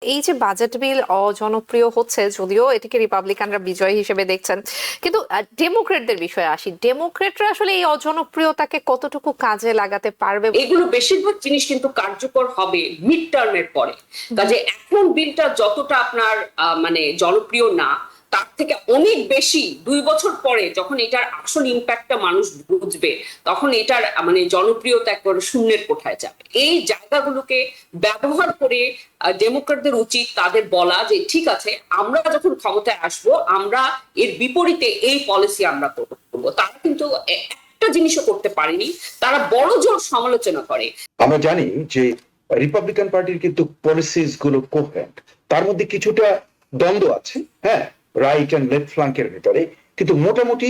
এই যে বাজেট বিল অজনপ্রিয় হচ্ছে, যদিও এটিকে রিপাবলিকানরা বিজয় হিসেবে দেখছেন, কিন্তু ডেমোক্রেটদের বিষয়ে আসি। ডেমোক্রেটরা আসলে এই অজনপ্রিয়তাকে কতটুকু কাজে লাগাতে পারবে? এগুলো বেশিরভাগ জিনিস কিন্তু কার্যকর হবে মিড টার্মের পরে। কাজে এখন বিলটা যতটা আপনার মানে জনপ্রিয় না, তার থেকে অনেক বেশি 2 বছর পরে যখন এটার আসল ইম্প্যাক্টটা মানুষ বুঝবে, তখন এটার মানে জনপ্রিয়তা একবারে শূন্যের কোঠায় যাবে। এই জায়গাগুলোকে ব্যবহার করে ডেমোক্রেটদের উচিত তাদের বলা যে ঠিক আছে, আমরা যখন ক্ষমতায় আসব আমরা এর বিপরীতে এই পলিসি আমরা করবো। তারা কিন্তু একটা জিনিসও করতে পারেনি, তারা বড় জোর সমালোচনা করে। আমরা জানি যে রিপাবলিকান পার্টির কিন্তু পলিসিস গুলো কোহেরেন্ট, তার মধ্যে কিছুটা দ্বন্দ্ব আছে, হ্যাঁ, রাইট এন্ড লেফট ফ্লাঙ্কের ভিতরে, কিন্তু মোটামুটি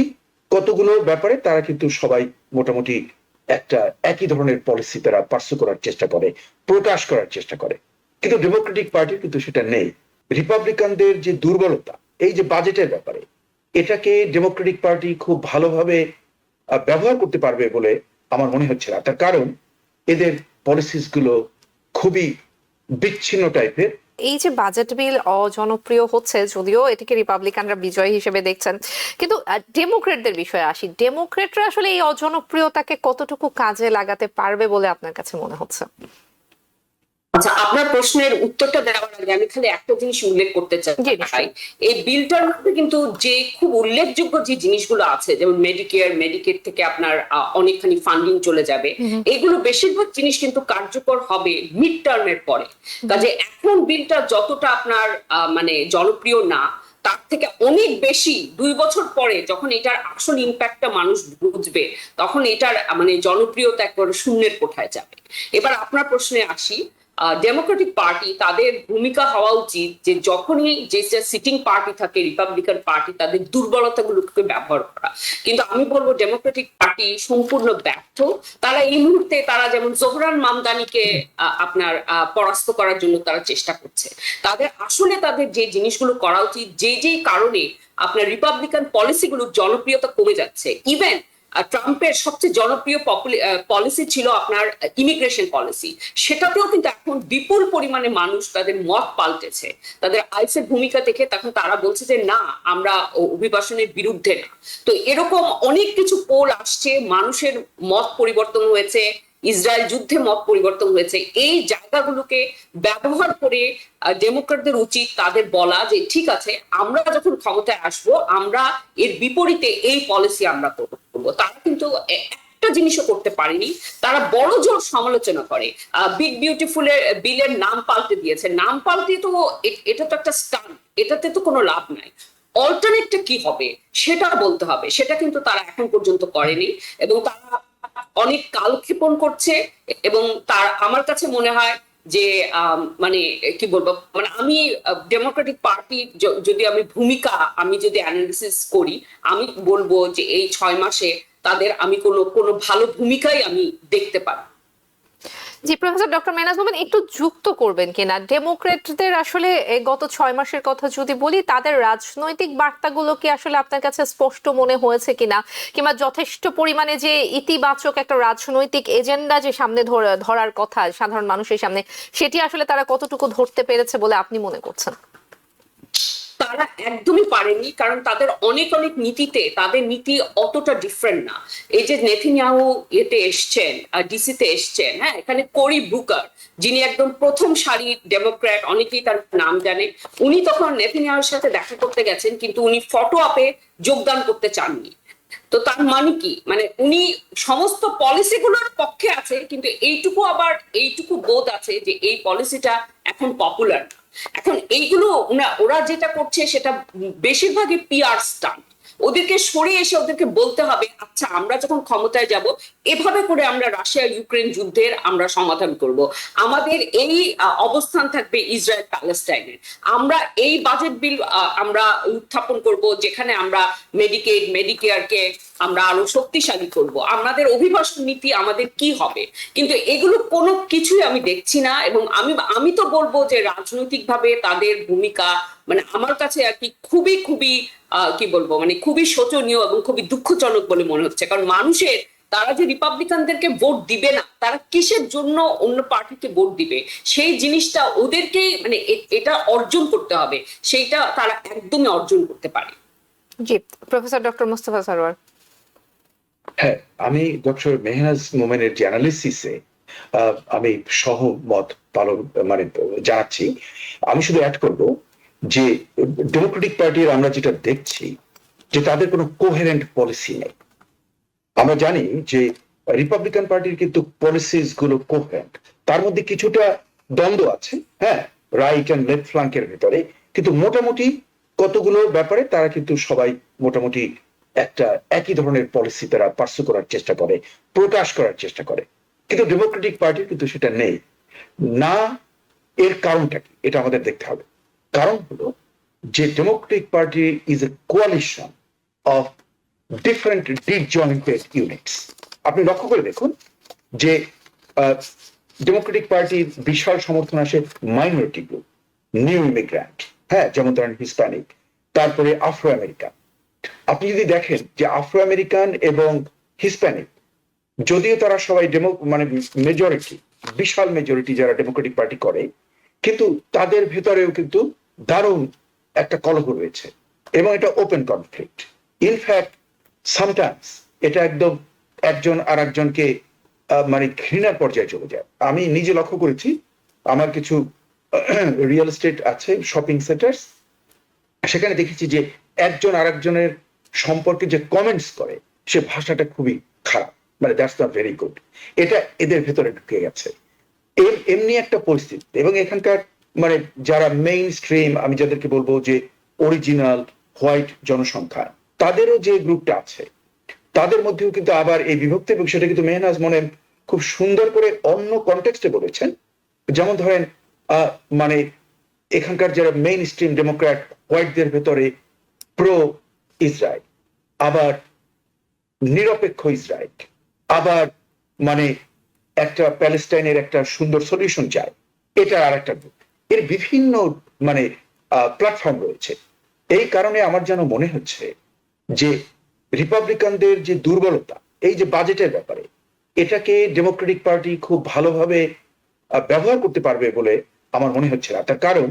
কতগুলো ব্যাপারে তারা কিন্তু সবাই মোটামুটি একটা একই ধরনের পলিসি তারা পার্সু করার চেষ্টা করে, প্রকাশ করার চেষ্টা করে। কিন্তু ডেমোক্রেটিক পার্টির কিন্তু সেটা নেই। রিপাবলিকানদের যে দুর্বলতা এই যে বাজেটের ব্যাপারে, এটাকে ডেমোক্রেটিক পার্টি খুব ভালোভাবে ব্যবহার করতে পারবে বলে আমার মনে হচ্ছে না। তার কারণ এদের পলিসিস গুলো খুবই বিচ্ছিন্ন টাইপের। এই যে বাজেট বিল অজনপ্রিয় হচ্ছে, যদিও এটিকে রিপাবলিকানরা বিজয় হিসেবে দেখছেন, কিন্তু ডেমোক্রেটদের বিষয়ে আসি। ডেমোক্রেটরা আসলে এই অজনপ্রিয়তাকে কতটুকু কাজে লাগাতে পারবে বলে আপনার কাছে মনে হচ্ছে? আচ্ছা, আপনার প্রশ্নের উত্তরটা দেওয়ার আগে আমি খালি একটা জিনিস উল্লেখ করতে চাই। এই বিলটার মধ্যে কিন্তু যে খুব উল্লেখযোগ্য যে জিনিসগুলো আছে, যেমন মেডিকেড থেকে আপনার অনেকখানি ফান্ডিং চলে যাবে, এগুলো বেশিরভাগ জিনিস কিন্তু কার্যকর হবে মিড টার্মের পরে। কাজে এখন বিলটা যতটা আপনার মানে জনপ্রিয় না, তার থেকে অনেক বেশি 2 বছর পরে যখন এটার আসল ইম্প্যাক্টটা মানুষ বুঝবে, তখন এটার মানে জনপ্রিয়তা একবারে শূন্যের কোঠায় যাবে। এবার আপনার প্রশ্নে আসি। ডেমোক্রেটিক পার্টি তাদের ভূমিকা হওয়া উচিত যে যখনই যে সিটিং পার্টি থাকে রিপাবলিকান পার্টি, তাদের দুর্বলতাগুলোকে ব্যবহার করা। কিন্তু আমি বলবো ডেমোক্রেটিক পার্টি সম্পূর্ণ ব্যর্থ। তারা এই মুহূর্তে তারা যেমন জোহরান মামদানিকে আপনার পরাস্ত করার জন্য তারা চেষ্টা করছে। তাদের যে জিনিসগুলো করা উচিত, যে কারণে আপনার রিপাবলিকান পলিসিগুলোর জনপ্রিয়তা কমে যাচ্ছে। ইভেন ট্রাম্পের সবচেয়ে জনপ্রিয় পলিসি ছিল আপনার ইমিগ্রেশন পলিসি, সেটাতেও কিন্তু এখন বিপুল পরিমাণে মানুষ তাদের মত পাল্টেছে। তাদের আইসের ভূমিকা দেখে তখন তারা বলছে যে না, আমরা অভিবাসনের বিরুদ্ধে না। তো এরকম অনেক কিছু পোল আসছে, মানুষের মত পরিবর্তন হয়েছে, ইসরায়েল যুদ্ধে মত পরিবর্তন হয়েছে। এই জায়গাগুলোকে ব্যবহার করে ডেমোক্রেটদের উচিত তাদের বলা যে ঠিক আছে, আমরা যখন ক্ষমতায় আসব আমরা এর বিপরীতে এই পলিসি আমরা করবো। তারা কিন্তু একটা জিনিসও করতে পারেনি, তারা বড় জোর সমালোচনা করে। বিগ বিউটিফুলের বিলের নাম পাল্টে দিয়েছে। নাম পাল্টে তো এটা তো একটা স্টান্ট, এটাতে তো কোনো লাভ নাই। অল্টারনেটটা কি হবে সেটা বলতে হবে, সেটা কিন্তু তারা এখন পর্যন্ত করেনি। এবং তারা অনেক কালক্ষেপণ করছে। এবং তার আমার কাছে মনে হয় যে মানে কি বলবো, মানে আমি ডেমোক্রেটিক পার্টি যদি আমি যদি অ্যানালিসিস করি, আমি বলবো যে এই 6 মাসে তাদের আমি কোনো ভালো ভূমিকাই আমি দেখতে পারি। জি, প্রফেসর ডক্টর মেহনাজ মোহাম্মদ একটু যুক্ত করবেন কিনা? ডেমোক্রেটদের আসলে গত 6 মাসের কথা যদি বলি, তাদের রাজনৈতিক বার্তাগুলো কি আসলে আপনার কাছে স্পষ্ট মনে হয়েছে কিনা, কিংবা যথেষ্ট পরিমাণে যে ইতিবাচক একটা রাজনৈতিক এজেন্ডা যে সামনে ধরার কথা সাধারণ মানুষের সামনে, সেটি আসলে তারা কতটুকু ধরতে পেরেছে বলে আপনি মনে করছেন? তারা একদমই পারেনি, কারণ তাদের অনেক নীতিতে তাদের নীতি অতটা ডিফারেন্ট না। এই যে নেতানিয়াহু এতে এসছেন, ডিসিতে এসছেন, হ্যাঁ, এখানে কোরি বুকার যিনি একদম প্রথম সারির ডেমোক্র্যাট, অনেকেই তার নাম জানে, উনি তখন নেতানিয়াহুর সাথে দেখা করতে গেছেন, কিন্তু উনি ফটো আপে যোগদান করতে চাননি। তো তার মানে কি, মানে উনি সমস্ত পলিসিগুলোর পক্ষে আছে, কিন্তু এইটুকু বোধ আছে যে এই পলিসিটা এখন পপুলার না। এখন এইগুলো ওরা যেটা করছে সেটা বেশিরভাগই পিআর স্টান্ট। ওদেরকে সরে এসে ওদেরকে বলতে হবে আচ্ছা, আমরা যখন ক্ষমতায় যাব এভাবে করে আমরা রাশিয়া ইউক্রেন যুদ্ধের আমরা সমাধান করব, আমাদের এই অবস্থান থাকবে ইসরায়েল প্যালেস্টাইনের, আমরা এই বাজেট বিল আমরা উত্থাপন করব যেখানে আমরা মেডিকেয়ারকে আমরা আরো শক্তিশালী করব, আমাদের অভিবাসন নীতি আমাদের কি হবে। কিন্তু এগুলো কোনো কিছুই আমি দেখছি না। এবং আমি তো বলবো যে রাজনৈতিকভাবে তাদের ভূমিকা মানে আমার কাছে আর কি খুবই কি বলবো, মানে খুবই শোচনীয় এবং খুবই দুঃখজনক বলে মনে হচ্ছে। কারণ মানুষের তারা যে রিপাবলিকানদেরকে ভোট দিবে না, তারা কিসের জন্য অন্য পার্টিকে ভোট দিবে, সেই জিনিসটা ওদেরকে মানে এটা অর্জন করতে হবে, সেইটা তারা একদমই অর্জন করতে পারে। জি, প্রফেসর ডক্টর মোস্তফা সরওয়ার। হ্যাঁ, আমি ডক্টর মেহনাজ মোমেনের যে অ্যানালিসিসে আমি সহমত পালন মানে জানাচ্ছি। আমি শুধু অ্যাড করব যে ডেমোক্রেটিক পার্টির আমরা যেটা দেখছি যে তাদের কোনো কোহেরেন্ট পলিসি নেই। আমরা জানি যে রিপাবলিকান পার্টির কিন্তু পলিসিস গুলো কোহেরেন্ট, তার মধ্যে কিছুটা দ্বন্দ্ব আছে, হ্যাঁ, রাইট অ্যান্ড লেফট ফ্লাঙ্কের ভেতরে, কিন্তু মোটামুটি কতগুলো ব্যাপারে তারা কিন্তু সবাই মোটামুটি একটা একই ধরনের পলিসি তারা পার্সু করার চেষ্টা করে, প্রকাশ করার চেষ্টা করে। কিন্তু ডেমোক্রেটিক পার্টির কিন্তু সেটা নেই না। এর কারণটা কি, এটা আমাদের দেখতে হবে। কারণ হলো যে Democratic Party is a coalition of different disjointed units. আপনি লক্ষ্য করে দেখুন যে ডেমোক্রেটিক পার্টির বিশাল সমর্থন আসে মাইনরিটি গ্রুপ, নিউ ইমিগ্রান্ট, হ্যাঁ, যেমন ধরেন হিসপ্যানিক, তারপরে আফ্রো আমেরিকান। আপনি যদি দেখেন যে আফ্রো আমেরিকান এবং হিসপ্যানিক, যদিও তারা সবাই মানে মেজরিটি, বিশাল মেজরিটি যারা ডেমোক্রেটিক পার্টি করে, কিন্তু তাদের ভেতরেও কিন্তু দারুণ একটা কলহ রয়েছে এবং এটা ওপেন কনফ্লিক্ট। ইনফ্যাক্ট সামটাইমস এটা একদম একজন আর একজনকে মানে ঘৃণার পর্যায়ে চলে যায়। আমি নিজে লক্ষ্য করেছি, আমার কিছু রিয়েল এস্টেট আছে, শপিং সেন্টার্স, সেখানে দেখেছি যে একজন আর একজনের সম্পর্কে যে কমেন্টস করে সে ভাষাটা খুবই খারাপ, মানে দ্যাটস নট ভেরি গুড। এটা এদের ভেতরে ঢুকে গেছে এমনি একটা পরিস্থিতি। এবং এখানকার মানে যারা মেইন স্ট্রিম, আমি যাদেরকে বলবো যে অরিজিনাল হোয়াইট জনসংখ্যা, তাদেরও যে গ্রুপটা আছে তাদের মধ্যেও কিন্তু আবার এই বিভক্তি, এবং সেটা কিন্তু মেহনাজ মোমেন খুব সুন্দর করে অন্য কনটেক্সটে বলেছেন। যেমন ধরেন মানে এখানকার যারা মেইন স্ট্রিম ডেমোক্র্যাট হোয়াইটদের ভেতরে প্রো ইসরায়েল, আবার নিরপেক্ষ ইসরায়েল, আবার মানে একটা প্যালেস্টাইনের একটা সুন্দর সলিউশন চায়, এটা আর একটা গ্রুপ। এর বিভিন্ন মানে প্ল্যাটফর্ম রয়েছে। এই কারণে আমার যেন মনে হচ্ছে যে রিপাবলিকানদের যে দুর্বলতা এই যে বাজেটের ব্যাপারে, এটাকে ডেমোক্রেটিক পার্টি খুব ভালোভাবে ব্যবহার করতে পারবে বলে আমার মনে হচ্ছে না। তার কারণ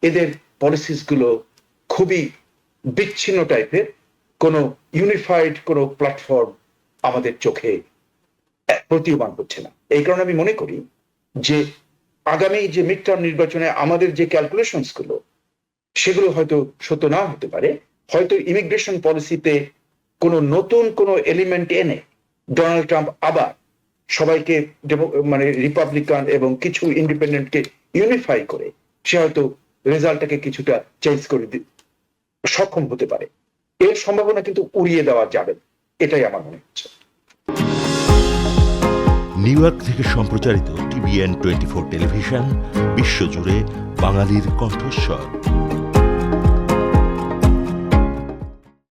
এদের পলিসিস গুলো খুবই বিচ্ছিন্ন টাইপের, কোনো ইউনিফাইড কোনো প্ল্যাটফর্ম আমাদের চোখে প্রতীয়মান হচ্ছে না। এই কারণে আমি মনে করি যে আগামী যে মিড টার্ম নির্বাচনে আমাদের যে ক্যালকুলেশনস গুলো, সেগুলো হয়তো সত্য না হতে পারে। হয়তো ইমিগ্রেশন পলিসিতে কোনো নতুন কোনো এলিমেন্ট এনে ডোনাল্ড ট্রাম্প আবার সবাইকে মানে রিপাবলিকান এবং কিছু ইন্ডিপেন্ডেন্টকে ইউনিফাই করে সে হয়তো রেজাল্টটাকে কিছুটা চেঞ্জ করে সক্ষম হতে পারে। এর সম্ভাবনা কিন্তু উড়িয়ে দেওয়া যাবে, এটাই আমার মনে হচ্ছে। নিউ ইয়র্ক থেকে সম্প্রচারিত TVN 24 টেলিভিশন, বিশ্বজুড়ে বাঙালির কণ্ঠস্বর।